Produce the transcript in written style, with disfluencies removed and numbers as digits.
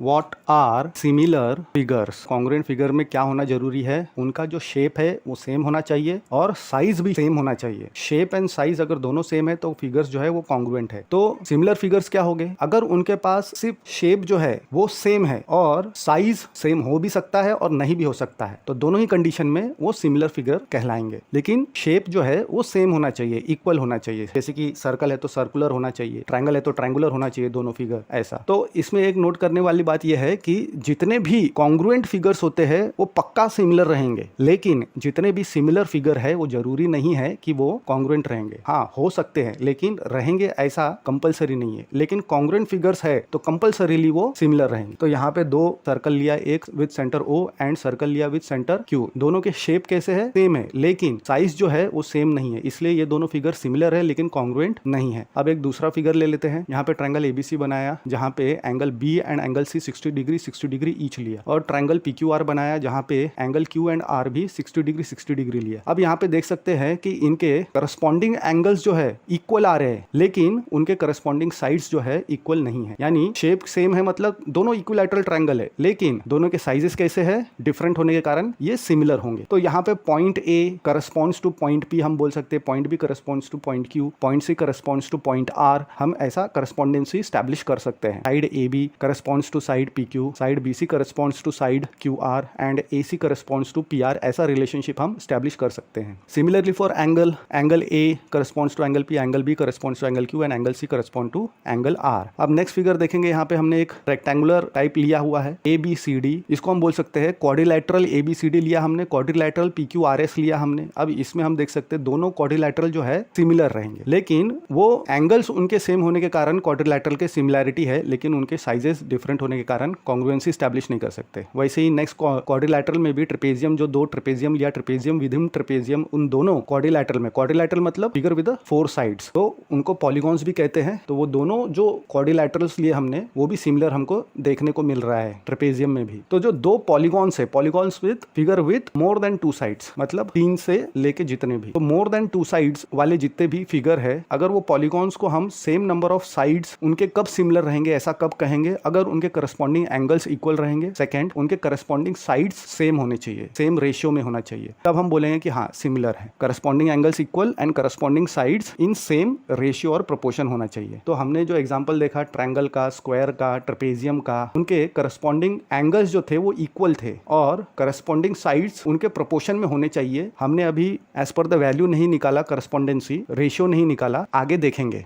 What are similar figures. Congruent figure में क्या होना जरूरी है, उनका जो शेप है वो सेम होना चाहिए और साइज भी सेम होना चाहिए। शेप एंड साइज अगर दोनों सेम है तो फिगर्स जो है वो कॉन्ग्रुएंट है। तो सिमिलर फिगर्स क्या हो गए, अगर उनके पास सिर्फ शेप जो है वो सेम है और साइज सेम हो भी सकता है और नहीं भी हो सकता है, तो दोनों ही कंडीशन में वो सिमिलर फिगर कहलाएंगे। लेकिन शेप जो है वो सेम होना चाहिए, इक्वल होना चाहिए। जैसे कि सर्कल है तो सर्कुलर होना चाहिए, ट्रायंगल है तो ट्रायंगुलर होना चाहिए, दोनों फिगर ऐसा। तो इसमें एक नोट करने वाली बात यह है कि जितने भी कॉन्ग्रुएंट फिगर्स होते हैं वो पक्का सिमिलर रहेंगे, लेकिन जितने भी सिमिलर फिगर है वो जरूरी नहीं है कि वो कॉन्ग्रुएंट रहेंगे। हाँ, हो सकते हैं लेकिन रहेंगे ऐसा कंपलसरी नहीं है। लेकिन कॉन्ग्रुएंट फिगर्स है तो कंपलसरीली वो सिमिलर रहेंगे। तो यहाँ पे दो सर्कल लिया, एक with centre O and circle लिया विद सेंटर Q। दोनों के शेप कैसे है, सेम है, लेकिन साइज जो है वो सेम नहीं है, इसलिए ये दोनों फिगर सिमिलर है लेकिन कॉन्ग्रुएंट नहीं है। अब एक दूसरा फिगर ले लेते हैं। यहाँ पे ट्रायंगल ABC बनाया जहाँ पे angle B and angle C 60 degree each लिया, और ट्रायंगल PQR बनाया जहाँ पे एंगल Q एंड R भी 60 डिग्री लिया। अब यहाँ पे देख सकते हैं कि इनके करस्पॉन्डिंग एंगल्स जो है इक्वल आ रहे हैं, लेकिन उनके करस्पॉन्डिंग साइड्स जो है इक्वल नहीं है। यानी शेप सेम है, मतलब दोनों इक्विलैटरल ट्रायंगल है, लेकिन दोनों के साइजेस कैसे है, डिफरेंट होने के कारण ये सिमिलर होंगे। तो यहाँ पे point A corresponds to point P हम बोल सकते हैं, point B corresponds to point Q, point C corresponds to point R। हम ऐसा करस्पॉन्डेंसी स्टैब्लिश कर सकते हैं। Side AB corresponds to side PQ, side BC corresponds to side QR and AC corresponds to PR। ऐसा relationship हम establish कर सकते हैं। Similarly for angle, angle A corresponds to angle P, angle B corresponds to angle Q and angle C correspond to angle R। अब next figure देखेंगे, यहाँ पे हमने एक रेक्टेंगुलर टाइप लिया हुआ है ABCD, इसको हम बोल सकते हैं क्वाड्रिलैटरल ABCD लिया हमने, क्वाड्रिलैटरल PQRS लिया हमने। अब इसमें हम देख सकते हैं दोनों क्वाड्रिलैटरल जो है सिमिलर रहेंगे, लेकिन वो एंगल्स उनके सेम होने के कारण क्वाड्रिलैटरल के सिमिलैरिटी है, लेकिन उनके साइजेस डिफरेंट होने के कारण कॉन्ग्रुएंसी स्टैब्लिश नहीं कर सकते। वैसे ही नेक्स्ट क्वाड्रिलैटरल में भी ट्रेपेजियम, जो दो ट्रेपेजियम लिया, ट्रेपेजियम विदिन ट्रेपेजियम, उन दोनों क्वाड्रिलैटरल में, क्वाड्रिलैटरल मतलब फिगर विद 4 साइड्स, तो उनको पॉलीगॉन्स भी कहते हैं। तो वो दोनों जो क्वाड्रिलैटरल्स लिए हमने वो भी सिमिलर हमको देखने को मिल रहा है ट्रेपेजियम में भी। तो जो दो पॉलीगॉन्स है, polygons with figure with more than 2 sides, मतलब 3 से लेके जितने भी, तो मोर देन 2 साइड्स वाले जितने भी फिगर है, अगर वो पॉलीगॉन्स को हम सेम नंबर ऑफ साइड्स, उनके कब सिमिलर रहेंगे, ऐसा कब कहेंगे, अगर उनके करस्पॉन्डिंग एंगल्स इक्वल रहेंगे। सेकंड, उनके करस्पॉन्डिंग साइड्स सेम होने चाहिए, सेम रेशियो में होना चाहिए, तब हम बोलेंगे कि हाँ सिमिलर है। Corresponding angles equal and corresponding sides in same ratio और प्रोपोर्शन होना चाहिए। तो हमने जो एग्जांपल देखा ट्रायंगल का, स्क्वायर का, ट्रेपेजियम का, उनके करस्पॉन्डिंग एंगल्स जो थे वो इक्वल थे और करस्पॉन्डिंग साइड्स उनके प्रोपोर्शन में होने चाहिए। हमने अभी एज पर द वैल्यू नहीं निकाला, करस्पॉन्डेंसी रेशियो नहीं निकाला, आगे देखेंगे।